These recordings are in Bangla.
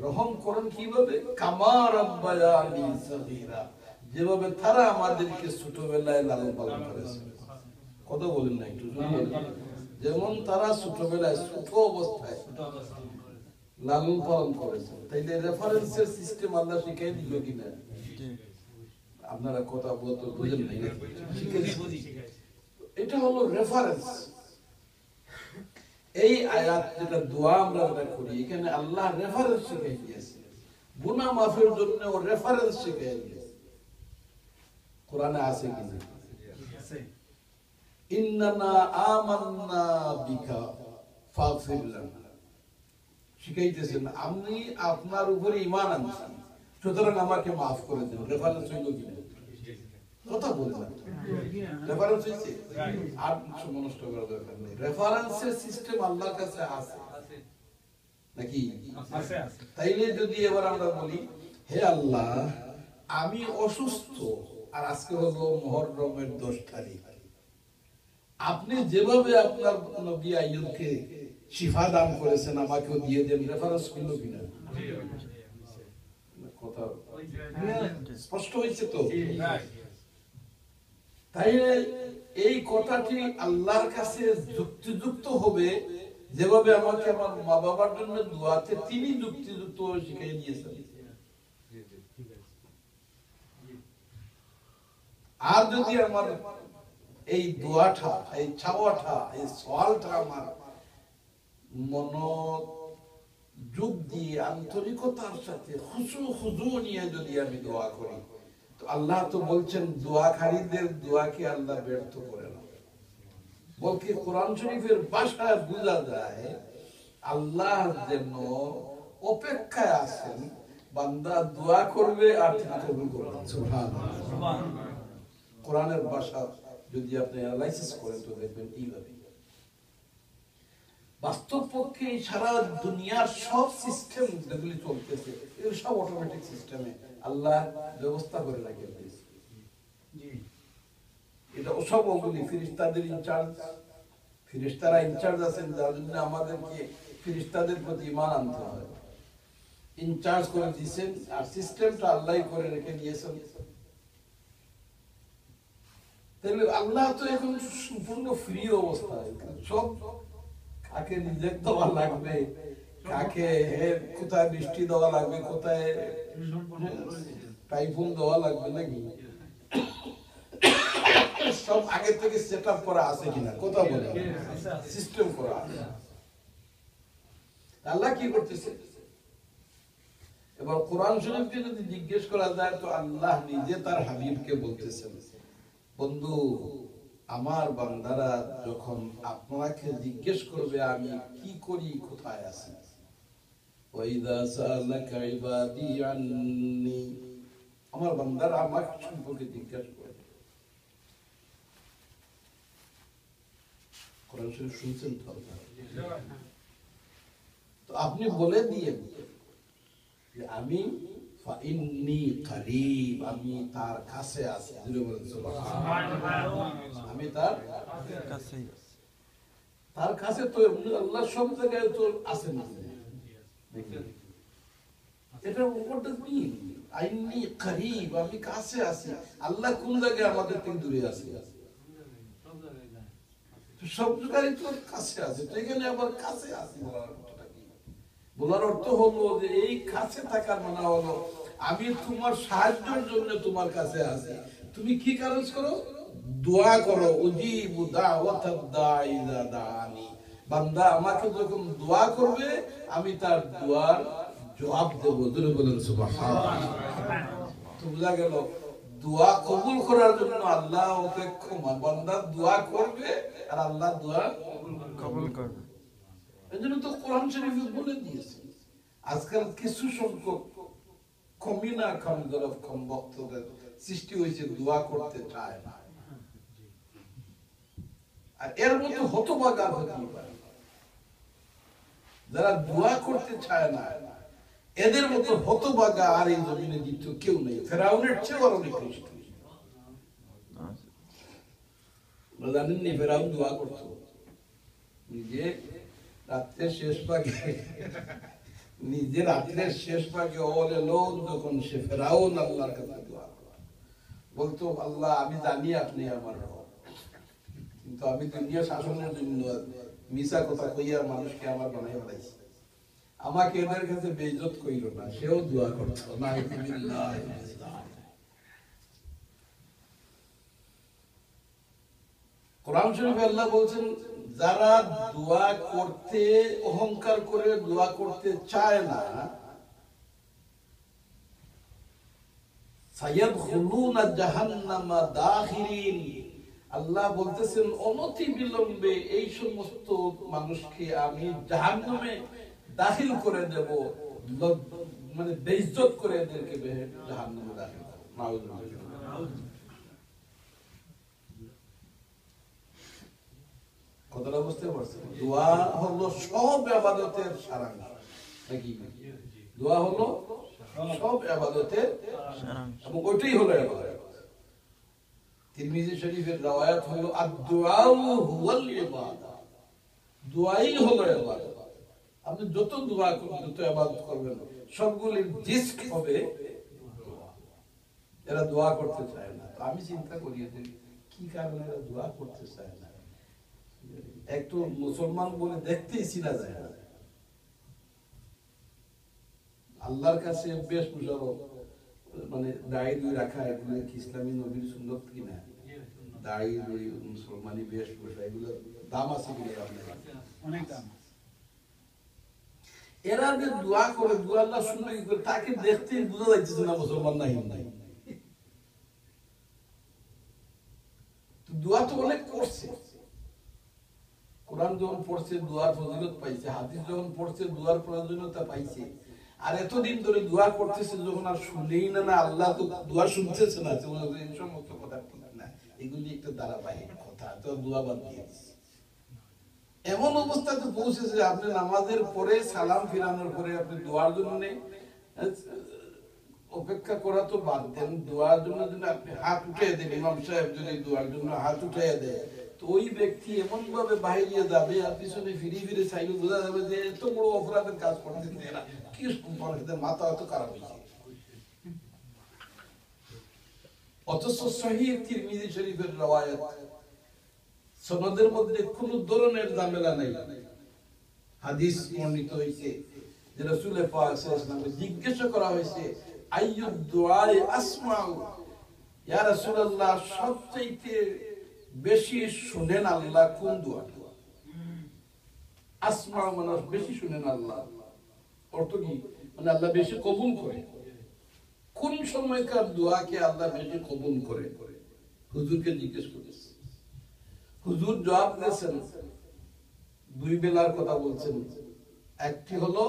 রহম করেন কিভাবে? কামা রাব্বায়ানি সগীরা, যেভাবে তারা আমাদেরকে ছোটবেলায় লালন পালন করেছে। কথা বলেন না একটু, যেমন তারা ছোটবেলায় ছোট অবস্থায় লালন পালন করেছে, তাইলে রেফারেন্সের সিস্টেম আল্লাহ শিখাই দিল কিনা? আপনারা কথা বলতে বুঝেন নাই, এটা হলো রেফারেন্স। এই আয়াত যেটা দোয়া আমরা করি, এখানে আল্লাহ রেফারেন্স শিখাই দিয়েছে, গুনাহ মাফের জন্য ও রেফারেন্স শিখাই দিয়েছে। কোরআনে আছে কিনা? ইন্নানা আমান্না বিকা ফাগফির লানা, শিখাইতেছেন আমি আপনার উপরে ঈমান আনছি, সুতরাং আমাকে মাফ করে দেন। রেফারেন্স হইল কিনা? কথা বলবেন, রেফারেন্স হইছে? আর কিছু নষ্ট করার দরকার নেই। রেফারেন্সের সিস্টেম আল্লাহর কাছে আছে নাকি? তাইলে যদি এবার আমরা বলি, হে আল্লাহ আমি অসুস্থ, আর আজকে হলো মুহররমের 10 তারিখ, আপনি যেভাবে আপনার নবী আইয়ুবকে শিফা দান করেছেন আমাকেও দিয়ে দেন। রেফারেন্স হইল কিনা? কথা স্পষ্ট হয়েছে তো? তাই এই কথাটি আল্লাহর কাছে যুক্তিযুক্ত হবে, যেভাবে আমাকে আমার মা বাবার জন্য দোয়াতে তিনি যুক্তিযুক্ত শিখিয়ে দিয়েছেন। আর যদি আমার এই দোয়াটা, এই চাওয়াটা, এই সওয়ালটা আমার মনোযোগ দিয়ে আন্তরিকতার সাথে খুশু নিয়ে যদি আমি দোয়া করি, তো আল্লাহ তো বলছেন দোয়াকারীদের দোয়াকে আল্লাহ ব্যর্থ করে না। বলকে কোরআন শরীফের ভাষায় বোঝা যায় আল্লাহ যেন অপেক্ষায় আছেন বান্দা দোয়া করবে আর তিনি কবুল করবেন। সুবহানাল্লাহ। কোরআনের ভাষা যদি আপনি অ্যানালাইসিস করেন তো দেখবেন এইভাবে। বাস্তব পক্ষে সারা দুনিয়ার সব সিস্টেম যেগুলি চলতেছে এগুলো সব অটোমেটিক সিস্টেমে আল্লাহ ব্যবস্থা করে রেখে দিয়েছে। এটা সব ওগুলি ফেরেশতাদের ইনচার্জ, ফেরেশতারা ইনচার্জ আছেন, যার জন্য আমাদেরকে ফেরেশতাদের প্রতি ঈমান আনতে হয়। ইনচার্জ করে দিয়েছেন, আর সিস্টেমটা আল্লাহই করে রেখে দিয়েছেন। তাহলে আল্লাহ তো এখন সম্পূর্ণ ফ্রি অবস্থায়, সব কাকে রিজেক্ট দেওয়া লাগবে, কাকে কোথায় বৃষ্টি দেওয়া লাগবে, কোথায় টাইফুন দেওয়া লাগবে নাকি, সব আগে থেকে সেট আপ করা আছে কিনা? কথা বলে সিস্টেম করা আছে। আল্লাহ কি করতেছে? এবার কোরআন শরীফকে যদি জিজ্ঞেস করা যায় তো আল্লাহ নিজে তার হাবিবকে বলতেছেন, বন্ধু আমার বান্দারা যখন আপনাকে জিজ্ঞেস করবে আমি কি করি, কোথায় আছি, ওয়াইদা সালাকা ইবাদি আন্নি, আমার বান্দারা আমার সম্পর্কে জিজ্ঞাসা করে। কোরআন শরীফ শুনছেন তো আপনি বলে দিয়ে যে আমি ফাইন্নী করিব, আমি তার কাছে আছি। আমি তার কাছে, তার কাছে তো আল্লাহ সব জায়গায় তো আছেন। এটা what does mean? আইন্নী করিব, আমি কাছে আছি। আল্লাহ কোন জায়গায় আমাদের থেকে দূরে আছে? সব জায়গায় তো কাছে আছে, তো এখানে আবার কাছে আছে বলার অর্থ হলো যে এই কাছে থাকার মানে হলো আমি তোমার সাহায্যের জন্য তোমার কাছে আছি। তুমি কি কাজ করো? দোয়া করো। উজিবু দাওয়াতাদ দাঈ ইযা দাআনি, বান্দা আমাকে যখন দোয়া করবে আমি তার দোয়ার জবাব দেব। জোরে বলেন সুবহানাল্লাহ। তো বুঝা গেল দোয়া কবুল করার জন্য আল্লাহ অপেক্ষমান। বান্দা দোয়া করবে আর আল্লাহ দোয়া কবুল করবে। এজন্য তো কোরআন শরীফে বলে দিয়েছে। আজকাল কিছু সংখ্যক কমিনা কম ভক্তদের সৃষ্টি হয়েছে দোয়া করতে চায় না, আর এর মতো হতভাগা হতে পারে যারা দোয়া করতে চায় না। এদের মতো হতভাগা আর এই জমিনে দ্বিতীয় কেউ নেই। ফেরাউনের চেয়ে আরো নিকৃষ্ট। জানেননি ফেরাউন দোয়া করতো নিজে রাত্রে শেষ ভাগে নিজের রাত্রের শেষ ভাগে ওলে লোক যখন সে ফেরাউন আল্লাহর কাছে দোয়া বলতো, আল্লাহ আমি জানি আপনি আমার রব, কিন্তু আমি দুনিয়া শাসনের জন্য মিশা কথা কইয়া মানুষকে আমার বানাই ফেলাইছি, আমাকে এদের কাছে বেইজ্জত কইল না। সেও দোয়া করতো না। কোরআন শরীফে আল্লাহ বলছেন, যারা দোয়া করতে অহংকার করে দোয়া করতে চায় না, সায়াদখুলুনা জাহান্নামা দাখিরিন, আল্লাহ বলতেছেন অনতি বিলম্বে এই সমস্ত মানুষকে আমি জাহান্নামে দাখিল করে দেব, মানে বেইজ্জত করে এদেরকে জাহান্নামে দাখিল করব। নাউযুবিল্লাহ। কথাটা বুঝতে পারছেন? দোয়া হলো সব ইবাদতের সারাংশ নাকি? দোয়া হলো সব ইবাদতের সারাংশ, এবং ওইটাই হলো ইবাদত। তিরমিজি শরীফের রওয়ায়াত হলো আদ-দুআউ হুয়াল ইবাদা, দোয়াই হলো ইবাদত। আপনি যত দোয়া করবেন, যত ইবাদত করবেন, সবগুলির জিস্ট হবে দোয়া। এরা দোয়া করতে চায় না। তো আমি চিন্তা করি যে কি কারণে এরা দোয়া করতে চায় না। একটু মুসলমান বলে দেখতেই চিনা যায় না। আল্লাহর কাছে বেশ মুশারফ, মানে দাড়ি দুই রাখা, এগুলো কি ইসলামী নবীর সুন্নত কিনা? দাড়ি দুই, মুসলমানি বেশ পোশাক, এগুলো দাম আছে কিনা? অনেক দাম। এরা যে দোয়া করে, দোয়া আল্লাহ শুনবে কি করে? তাকে দেখতেই বোঝা যাচ্ছে না মুসলমান নাই নাই। দোয়া তো অনেক করছে, কোরআন যখন পড়ছে দোয়ার ফজিলত পাইছে, হাদিস যখন পড়ছে দোয়ার প্রয়োজনীয়তা পাইছে, আর এতদিন ধরে দোয়া করতেছে যখন আর শুনেই না, না আল্লাহ তো দোয়া শুনতেছে না, এই সমস্ত কথা ঠিক না, এগুলি একটা ধারাবাহিক কথা, তো দোয়া বাদ দিয়ে দিচ্ছে। এমন অবস্থাতে পৌঁছেছে আপনি নামাজের পরে সালাম ফিরানোর পরে আপনি দোয়ার জন্য অপেক্ষা করা তো বাদ দেন, দোয়ার জন্য যদি আপনি হাত উঠিয়ে দেন, ইমাম সাহেব যদি দোয়ার জন্য হাত উঠিয়ে দেয়, তো ওই ব্যক্তি এমন ভাবে বাহিরে যাবে আর পিছনে ফিরে ফিরে চাইলে বোঝা যাবে যে এত বড় অপরাধের কাজ করতেন এরা, কি মাথা এত খারাপ হয়েছে। অথচ সহিহ তিরমিজি শরীফের রওয়ায়াত, সনদের মধ্যে কোনো ধরনের ঝামেলা নাই, হাদিস বর্ণিত হয়েছে যে রাসূল পাক সাল্লাল্লাহু আলাইহি ওয়াসাল্লামকে জিজ্ঞাসা করা হয়েছে, আইয়ুদ দুআই আসমাউ, ইয়া রাসূলুল্লাহ সবচেয়ে বেশি শুনেন আল্লাহ কোন দোয়া? আসমাউ মানে বেশি শুনেন আল্লাহ, অর্থ কি? মানে আল্লাহ বেশি কবুল করে। কোন সময়কার দোয়াকে আল্লাহ বেশি কবুল করে? হুজুরকে জিজ্ঞেস করেছে, হুজুর জবাব দিয়েছেন, দুই বেলার কথা বলছেন। একটি হলো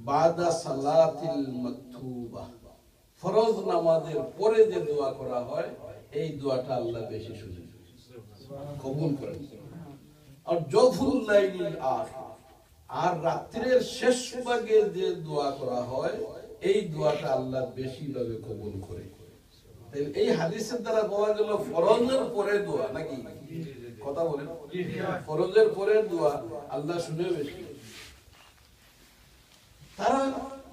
বাদা সালাতিল মাকতুবা, ফরজ নামাজের পরে যে দোয়া করা হয়, এই দোয়াটা আল্লাহ বেশি শুনেন, কবুল করেন। আর জফুল লাইলিল আখির, আর রাত্রির শেষ ভাগে যে দোয়া করা হয়, এই দোয়াটা আল্লাহ বেশি ভাবে কবুল করে। এই হাদিসের দ্বারা বলা গেল ফরজের পরে দোয়া, নাকি কথা বলেন? ফরজের পরে দোয়া আল্লাহ শুনে বেশি। তারা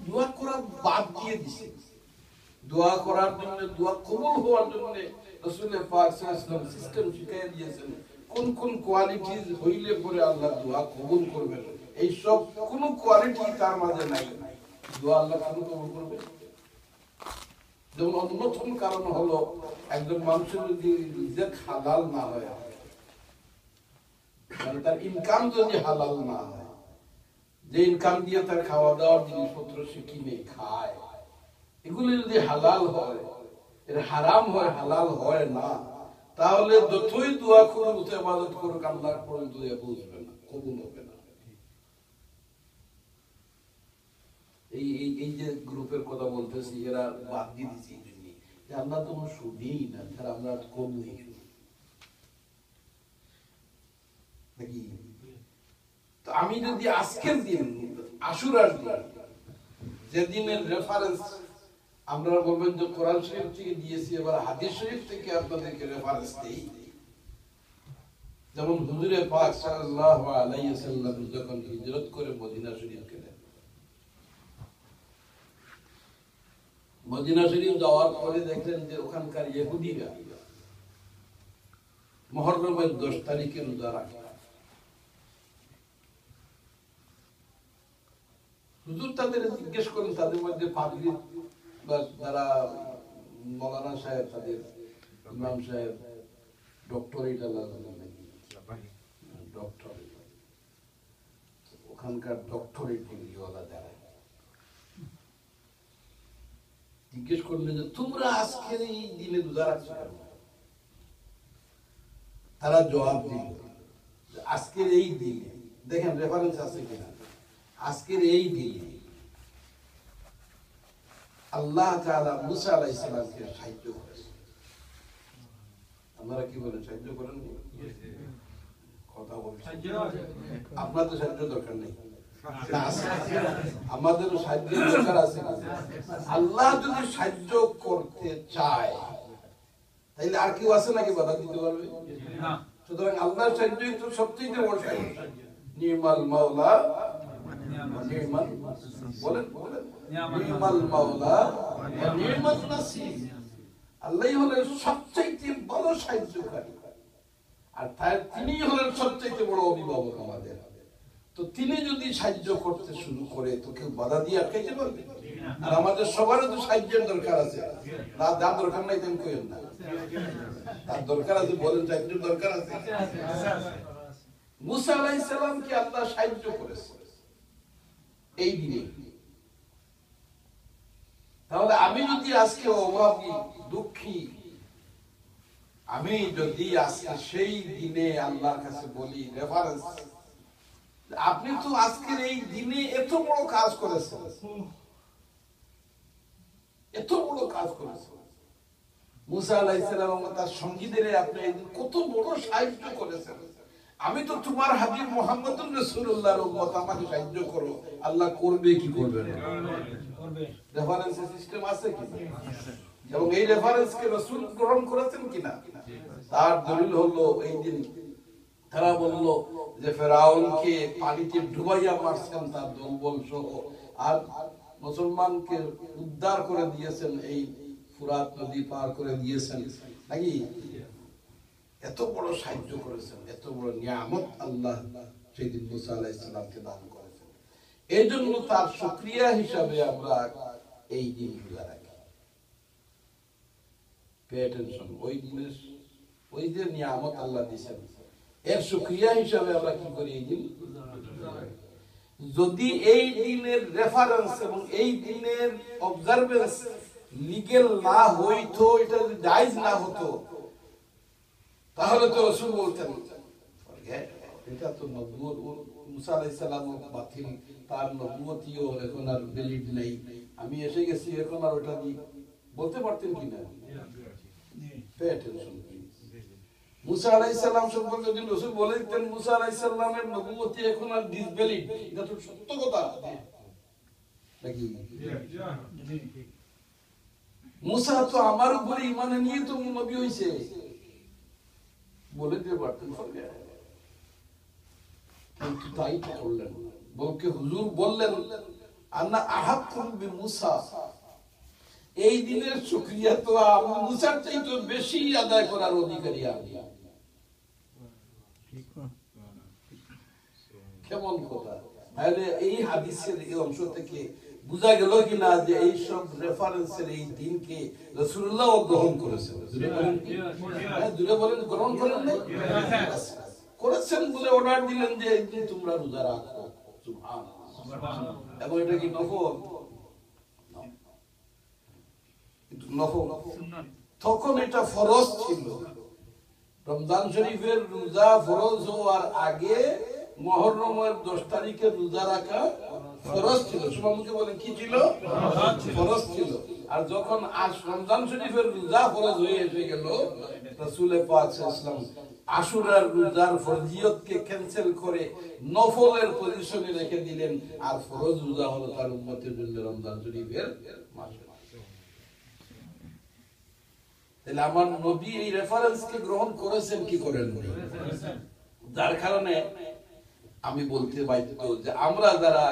দোয়া করা বাদ দিয়ে দিছে। দোয়া করার জন্য, দোয়া কবুল হওয়ার জন্য রাসূল পাক সাল্লাল্লাহু আলাইহি ওয়াসাল্লাম সিস্টেম শিখিয়ে দিয়েছেন, কোন কোন কোয়ালিটি হইলে পরে আল্লাহ দোয়া কবুল করবেন। এই সব কোন কোয়ালিটি তার মাঝে নাই, দোয়া আল্লাহ কবুল করবে। যেমন অন্যতম কারণ হলো, একজন মানুষের যদি রিজিক হালাল না হয়, মানে তার ইনকাম যদি হালাল না হয়, যে ইনকাম দিয়ে তার খাওয়া দাওয়ার জিনিসপত্র সে কিনে খায়, এগুলি যদি হালাল হয়, এর হারাম হয়, হালাল হয় না, তাহলে যতই দোয়া করুক, ইবাদত করুক, আল্লাহর পর্যন্ত পৌঁছবে না, কবুল হবে না। এই যে গ্রুপের কথা বলতেছি, এরা বাদ দিয়ে দিচ্ছি যে আমরা তো শুনেই না, তারা আমরা করবই নাকি? তো আমি যদি আজকের দিন, আশুরার দিন, যেদিনের রেফারেন্স আমরা বলবেন যে কোরআন শরীফ থেকে দিয়েছি, এবার হাদিস শরীফ থেকে আপনাদেরকে রেফারেন্স দেই। যেমন হুজুরে পাক সাল্লাল্লাহু আলাইহি ওয়াসাল্লাম যখন হিজরত করে মদিনা শরীফ গেলেন, মদিনা শরীফ যাওয়ার পরে দেখলেন যে ওখানকার ইহুদিরা মুহররমের 10 তারিখে রোজা রাখে। হুজুর তাদের জিজ্ঞেস করেন, তাদের মধ্যে পাদ্রী বা যারা মৌলানা সাহেব, তাদের ইমাম সাহেব ডক্টরেট ডক্টরেট ওখানকার ডক্টরেট ডিগ্রিওয়ালা যারা জিজ্ঞেস করলেন যে তোমরা আজকের এই দিনে রোজা রাখছো কেন? তারা জবাব দিল আজকের এই দিনে, দেখেন রেফারেন্স আছে কিনা, আজকের এই দিনে আল্লাহ তাআলা মুসা আলাইহিস সালামকে সাহায্য করেছেন। আপনারা কি বলেন, সাহায্য করেন? কথা বলেন, আপনাদের সাহায্য দরকার নেই, আমাদেরও সাহায্য দরকার আছে। আল্লাহ যদি সাহায্য করতে চায় তাইলে আর কেউ আছে নাকি বাধা দিতে পারবে? সুতরাং আল্লাহর সাহায্যই তো সবচেয়ে বড় সাহায্য। নিমাল মাওলা নিমাল, বলেন বলেন, নিমাল মাওলা নিমাল নাসির। আল্লাহই হলেন সবচেয়ে বড় সাহায্যকারী, আর তিনি হলেন সবচেয়ে বড় অভিভাবক আমাদের। তো তিনি যদি সাহায্য করতে শুরু করে তো কেউ বাধা দিয়ে আটকাইতে পারবে? আর আমাদের সবারও তো সাহায্যের দরকার আছে, না যার দরকার নাই তেমন কেউ না, তার দরকার আছে, বলেন সাহায্যের দরকার আছে। মুসা আলাইহিস সালামকে আল্লাহ সাহায্য করেছে এই দিনে। তাহলে আমি যদি আজকে অভাবী দুঃখী, আমি যদি আজকে সেই দিনে আল্লাহর কাছে বলি রেফারেন্স, আপনি তো আজকের এই দিনে এত বড় কাজ করেছেন, এত বড় কাজ করেছেন, মুসা আলাইহিস সালাম এবং তার সঙ্গীদের আপনি কত বড় সাহায্য করেছেন। আমি তো তোমার হাবিব মুহাম্মদুর রাসূলুল্লাহর উম্মত, আমাকে সাহায্য করো। আল্লাহ করবে কি করবে না? রেফারেন্স সিস্টেম আছে কি? এবং এই রেফারেন্সকে রাসূল গ্রহণ করেছেন কিনা? তার দলিল হলো এই দিন তারা বলল যে ফেরাউনকে পানিতে ডুবাইয়া মারছেন তার দলবল সহ, আর মুসলমানকে উদ্ধার করে দিয়েছেন, এই ফুরাত নদী পার করে দিয়েছেন নাকি? এত বড় সাহায্য করেছেন, এত বড় নিয়ামত আল্লাহ সেই দিন মুসা আলাইহিস সালামকে দান করেছেন। এই জন্য তার শুকরিয়া হিসাবে আমরা এই দিন রোজা রাখি। পে অ্যাটেনশন, ওই দিনের ওই যে নিয়ামত আল্লাহ দিয়েছেন এর শুকরিয়া হিসাবে আমরা কি করি এই দিন। যদি এই দিনের রেফারেন্স এবং এই দিনের অবজারভেন্স লিগ্যাল না হইতো, এটা যদি জায়েজ না হতো, তাহলে তো রাসূল বলতেন এটা তো নবুয়ত, মুসা আলাইহিস সালাম বাতিল, তার নবুয়তিও এখন আর ভ্যালিড নাই, আমি এসে গেছি এখন আর ওটা দি বলতে পারতেন কিনা? Pay attention. মুসা আলাইহিস সালাম সম্পর্কে যদি রাসূল বলে দিতেন মুসা আলাইহিস সালামের নবুয়তি এখন আর ডিসভ্যালিড, এটা তো সত্য কথা নাকি? মুসা তো আমার উপরে ঈমান নিয়ে তো নবী হইছে, বলে দিতে পারতেন, কিন্তু তাই তো করলেন। বলকে হুজুর বললেন আন্না আহাক্কুম বিমুসা, এই দিনের শুকরিয়া তো আমি মুসার চাইতে বেশি আদায় করার অধিকারী আমি। কেমন কথা? তাহলে এই হাদিসের এই অংশ থেকে বোঝা গেল কিনা যে এই সব রেফারেন্সের এই দিনকে রাসূলুল্লাহ গ্রহণ করেছেন। দূরে বলেন গ্রহণ করেন না, করেছেন বলে অর্ডার দিলেন যে এই দিন তোমরা রোজা রাখো। সুবহানাল্লাহ। এবং এটা কি নফল? নফল। তখন এটা ফরজ ছিল। রমজান শরীফের রোজা ফরজ হওয়ার আগে মুহররমের 10 তারিখে রোজা রাখা ফরজ ছিল। সুবহানাল্লাহ বলেন কি ছিল? ফরজ ছিল। আর যখন আজ রমজান শরীফের রোজা ফরজ হয়ে এসে গেল, রাসূল পাক সাল্লাল্লাহু আলাইহি ওয়াসাল্লাম আশুরার রোজার ফরজিয়তকে ক্যান্সেল করে নফলের পজিশনে রেখে দিলেন, আর ফরজ রোজা হলো তার উম্মতের জন্য রমজান শরীফের মাস। তাহলে আমার নবী এই রেফারেন্সকে গ্রহণ করেছেন কি করেন? যার কারণে আমি বলতে বাধ্য যে আমরা যারা